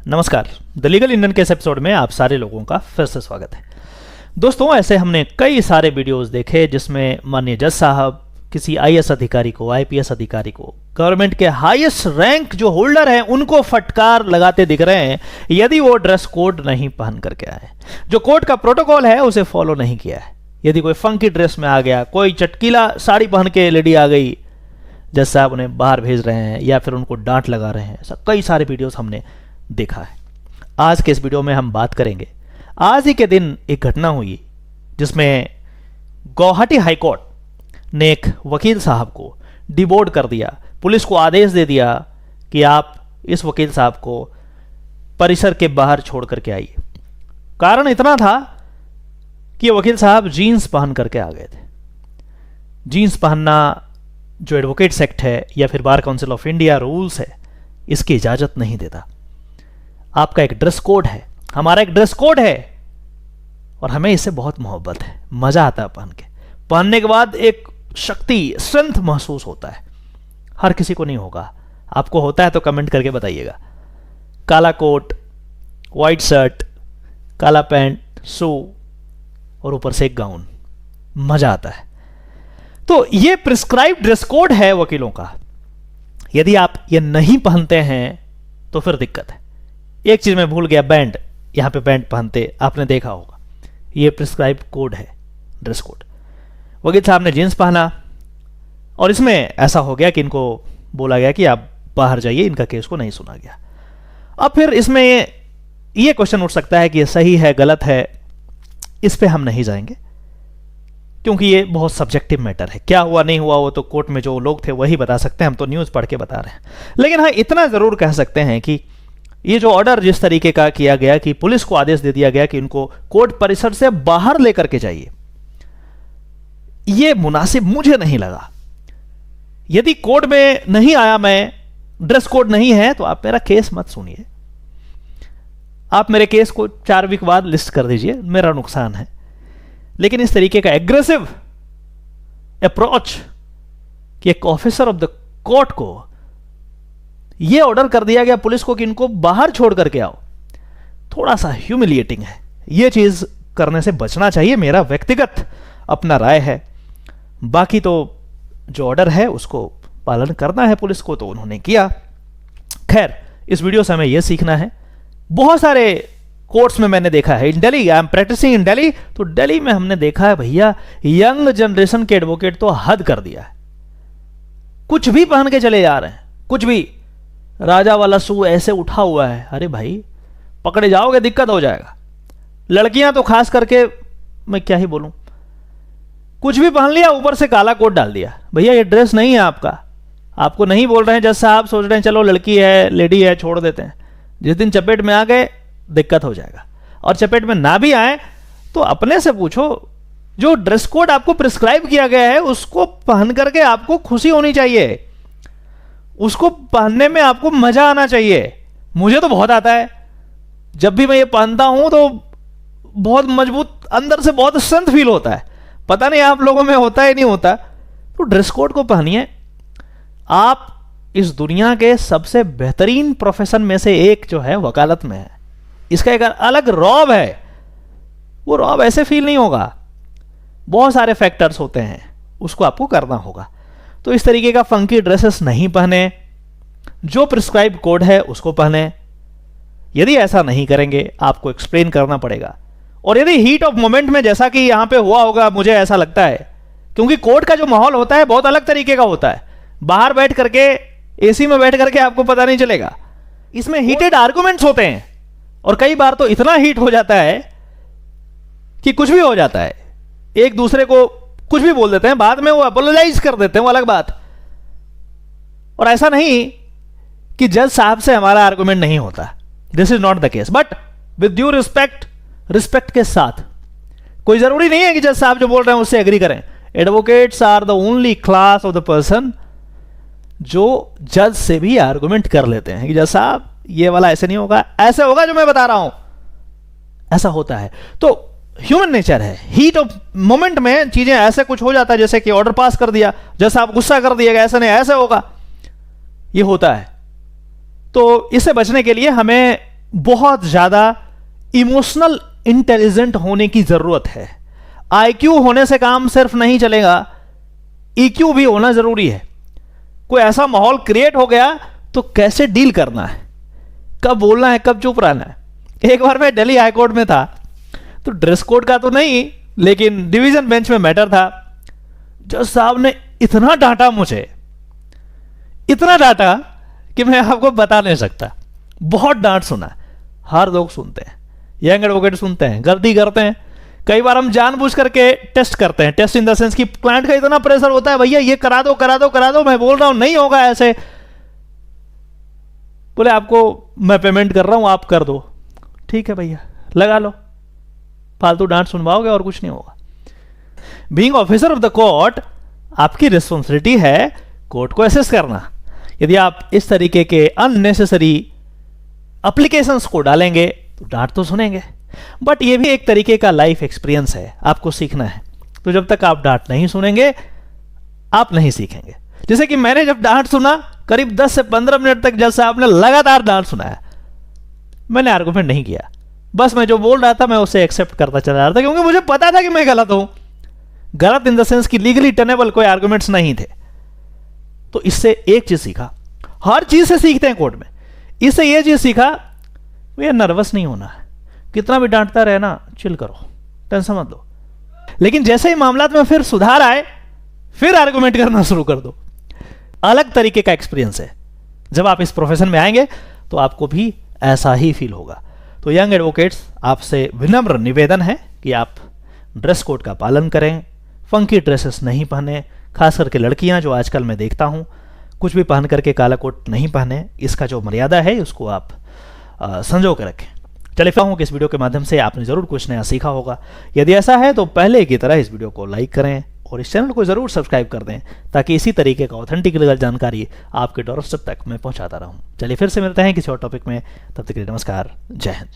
नमस्कार, the legal Indian के इस एपिसोड में आप सारे लोगों का फिर से स्वागत है। दोस्तों, ऐसे हमने कई सारे वीडियोस देखे जिसमें माननीय जज साहब किसी आईएएस अधिकारी को, आईपीएस अधिकारी को, गवर्नमेंट के हाईएस्ट रैंक जो होल्डर हैं उनको फटकार लगाते दिख रहे हैं यदि वो ड्रेस कोड नहीं पहन करके आए, जो कोर्ट का प्रोटोकॉल है उसे फॉलो नहीं किया है। यदि कोई फंकी ड्रेस में आ गया, कोई चटकीला साड़ी पहन के लेडी आ गई, जज साहब उन्हें बाहर भेज रहे हैं या फिर उनको डांट लगा रहे हैं। ऐसा कई सारे वीडियोस हमने देखा है। आज के इस वीडियो में हम बात करेंगे, आज ही के दिन एक घटना हुई जिसमें गुवाहाटी हाईकोर्ट ने एक वकील साहब को डिबोर्ड कर दिया। पुलिस को आदेश दे दिया कि आप इस वकील साहब को परिसर के बाहर छोड़ करके आइए। कारण इतना था कि वकील साहब जीन्स पहन करके आ गए थे। जीन्स पहनना जो एडवोकेट्स एक्ट है या फिर bar council of India rules है, इसकी इजाजत नहीं देता। आपका एक ड्रेस कोड है, हमारा एक ड्रेस कोड है और हमें इससे बहुत मोहब्बत है, मजा आता है पहन के। पहनने के बाद एक शक्ति, स्ट्रेंथ महसूस होता है। हर किसी को नहीं होगा, आपको होता है तो कमेंट करके बताइएगा। काला कोट, वाइट शर्ट, काला पैंट, शू और ऊपर से एक गाउन, मजा आता है। तो ये प्रिस्क्राइब ड्रेस कोड है वकीलों का। यदि आप ये नहीं पहनते हैं तो फिर दिक्कत है। एक चीज मैं भूल गया, बैंड, यहां पे बैंड पहनते आपने देखा होगा। ये प्रिस्क्राइब कोड है, ड्रेस कोड। वकील साहब ने जींस पहना और इसमें ऐसा हो गया कि इनको बोला गया कि आप बाहर जाइए, इनका केस को नहीं सुना गया। अब फिर इसमें ये क्वेश्चन उठ सकता है कि ये सही है, गलत है। इस पे हम नहीं जाएंगे क्योंकि ये बहुत सब्जेक्टिव मैटर है। क्या हुआ नहीं हुआ वो तो कोर्ट में जो लोग थे वही बता सकते हैं, हम तो न्यूज़ पढ़ के बता रहे हैं। लेकिन हाँ, इतना ज़रूर कह सकते हैं कि ये जो ऑर्डर जिस तरीके का किया गया कि पुलिस को आदेश दे दिया गया कि इनको कोर्ट परिसर से बाहर लेकर के जाइए, ये मुनासिब मुझे नहीं लगा। यदि कोर्ट में नहीं आया मैं, ड्रेस कोड नहीं है, तो आप मेरा केस मत सुनिए। आप मेरे केस को 4 वीक बाद लिस्ट कर दीजिए, मेरा नुकसान है। लेकिन इस तरीके का एग्रेसिव अप्रोच कि एक ऑफिसर ऑफ द कोर्ट को यह ऑर्डर कर दिया गया पुलिस को कि इनको बाहर छोड़ करके आओ, थोड़ा सा ह्यूमिलिएटिंग है। यह चीज करने से बचना चाहिए, मेरा व्यक्तिगत अपना राय है। बाकी तो जो ऑर्डर है उसको पालन करना है पुलिस को, तो उन्होंने किया। खैर, इस वीडियो से हमें यह सीखना है। बहुत सारे कोर्ट्स में मैंने देखा है, इन दिल्ली, आई एम प्रैक्टिसिंग इन दिल्ली, तो दिल्ली में हमने देखा है भैया, यंग जनरेशन के एडवोकेट तो हद कर दिया है। कुछ भी पहन के चले जा रहे हैं, कुछ भी। राजा वाला शू ऐसे उठा हुआ है, अरे भाई पकड़े जाओगे, दिक्कत हो जाएगा। लड़कियां तो खास करके, मैं क्या ही बोलूं, कुछ भी पहन लिया, ऊपर से काला कोट डाल दिया। भैया ये ड्रेस नहीं है आपका। आपको नहीं बोल रहे हैं जज साहब, सोच रहे हैं चलो लड़की है, लेडी है, छोड़ देते हैं। जिस दिन चपेट में आ गए दिक्कत हो जाएगा। और चपेट में ना भी आए तो अपने से पूछो, जो ड्रेस कोड आपको प्रिस्क्राइब किया गया है उसको पहन करके आपको खुशी होनी चाहिए, उसको पहनने में आपको मजा आना चाहिए। मुझे तो बहुत आता है, जब भी मैं ये पहनता हूं तो बहुत मजबूत, अंदर से बहुत स्ट्रेंथ फील होता है। पता नहीं आप लोगों में होता है नहीं होता। तो ड्रेस कोड को पहनिए। आप इस दुनिया के सबसे बेहतरीन प्रोफेशन में से एक जो है वकालत में है, इसका एक अलग रौब है। वो रौब ऐसे फील नहीं होगा, बहुत सारे फैक्टर्स होते हैं, उसको आपको करना होगा। तो इस तरीके का फंकी ड्रेसेस नहीं पहने, जो प्रिस्क्राइब कोड है उसको पहने। यदि ऐसा नहीं करेंगे आपको एक्सप्लेन करना पड़ेगा। और यदि हीट ऑफ मोमेंट में, जैसा कि यहां पे हुआ होगा, मुझे ऐसा लगता है, क्योंकि कोर्ट का जो माहौल होता है बहुत अलग तरीके का होता है। बाहर बैठ करके, एसी में बैठ करके आपको पता नहीं चलेगा। इसमें हीटेड आर्गुमेंट्स होते हैं और कई बार तो इतना हीट हो जाता है कि कुछ भी हो जाता है। एक दूसरे को कुछ भी बोल देते हैं, बाद में वो अपोलोजाइज कर देते हैं, वो अलग बात। और ऐसा नहीं कि जज साहब से हमारा आर्गुमेंट नहीं होता, this is not the case. But with due respect, respect के साथ, कोई जरूरी नहीं है कि जज साहब जो बोल रहे हैं उससे एग्री करें। Advocates are the only class of the person जो जज से भी आर्गुमेंट कर लेते हैं कि जज साहब ये वाला ऐसे नहीं होगा, ऐसे होगा जो मैं बता रहा हूं। ऐसा होता है, तो ह्यूमन नेचर है। हीट ऑफ मोमेंट में चीजें ऐसे कुछ हो जाता है, जैसे कि ऑर्डर पास कर दिया, जज साहब गुस्सा कर दिएगा, ऐसा नहीं ऐसे होगा, ये होता है। तो इससे बचने के लिए हमें बहुत ज्यादा इमोशनल इंटेलिजेंट होने की जरूरत है। आईक्यू होने से काम सिर्फ नहीं चलेगा, ईक्यू भी होना जरूरी है। कोई ऐसा माहौल क्रिएट हो गया तो कैसे डील करना है, कब बोलना है, कब चुप रहना है। एक बार मैं दिल्ली हाईकोर्ट में था, तो ड्रेस कोड का तो नहीं, लेकिन डिवीजन बेंच में मैटर था। जज साहब ने इतना डांटा मुझे, इतना डांटा कि मैं आपको बता नहीं सकता। बहुत डांट सुना, हर लोग सुनते हैं, यंग एडवोकेट सुनते हैं, गलती करते हैं। कई बार हम जानबूझ करके टेस्ट करते हैं, टेस्ट इन द सेंस कि क्लाइंट का इतना प्रेशर होता है, भैया ये करा दो करा दो करा दो, मैं बोल रहा हूं नहीं होगा ऐसे, बोले आपको मैं पेमेंट कर रहा हूं आप कर दो, ठीक है भैया लगा लो, फालतू डांट सुनवाओगे और कुछ नहीं होगा। Being officer of the court, आपकी रिस्पॉन्सिबिलिटी है कोर्ट को असेस करना। यदि आप इस तरीके के अननेसेसरी एप्लीकेशंस को डालेंगे तो डांट तो सुनेंगे, बट ये भी एक तरीके का लाइफ एक्सपीरियंस है, आपको सीखना है। तो जब तक आप डांट नहीं सुनेंगे आप नहीं सीखेंगे। जैसे कि मैंने जब डांट सुना, करीब 10 से 15 मिनट तक जज साहब ने लगातार डांट सुनाया, मैंने आर्गुमेंट नहीं किया, बस मैं जो बोल रहा था मैं उसे एक्सेप्ट करता चला रहा था, क्योंकि मुझे पता था कि मैं गलत हूं। गलत इन द सेंस कि लीगली टेनेबल कोई आर्गुमेंट्स नहीं थे। तो इससे एक चीज सीखा, हर चीज से सीखते हैं कोर्ट में, इससे ये चीज सीखा भैया नर्वस नहीं होना है, कितना भी डांटता रहना, चिल करो, टेंशन मत लो। लेकिन जैसे ही मामला में फिर सुधार आए, फिर आर्गुमेंट करना शुरू कर दो। अलग तरीके का एक्सपीरियंस है। जब आप इस प्रोफेशन में आएंगे तो आपको भी ऐसा ही फील होगा। तो यंग एडवोकेट्स, आपसे विनम्र निवेदन है कि आप ड्रेस कोड का पालन करें, फंकी ड्रेसेस नहीं पहने, खास करके लड़कियां जो आजकल मैं देखता हूं, कुछ भी पहन करके काला कोट नहीं पहने। इसका जो मर्यादा है उसको आप संजो के रखें। चलिए हूं कि इस वीडियो के माध्यम से आपने जरूर कुछ नया सीखा होगा। यदि ऐसा है तो पहले की तरह इस वीडियो को लाइक करें और इस चैनल को जरूर सब्सक्राइब कर दें, ताकि इसी तरीके का ऑथेंटिक लीगल जानकारी आपके डोरस्टेप तक मैं पहुंचाता रहूं। चलिए फिर से मिलते हैं किसी और टॉपिक में, तब तक के लिए नमस्कार, जय हिंद।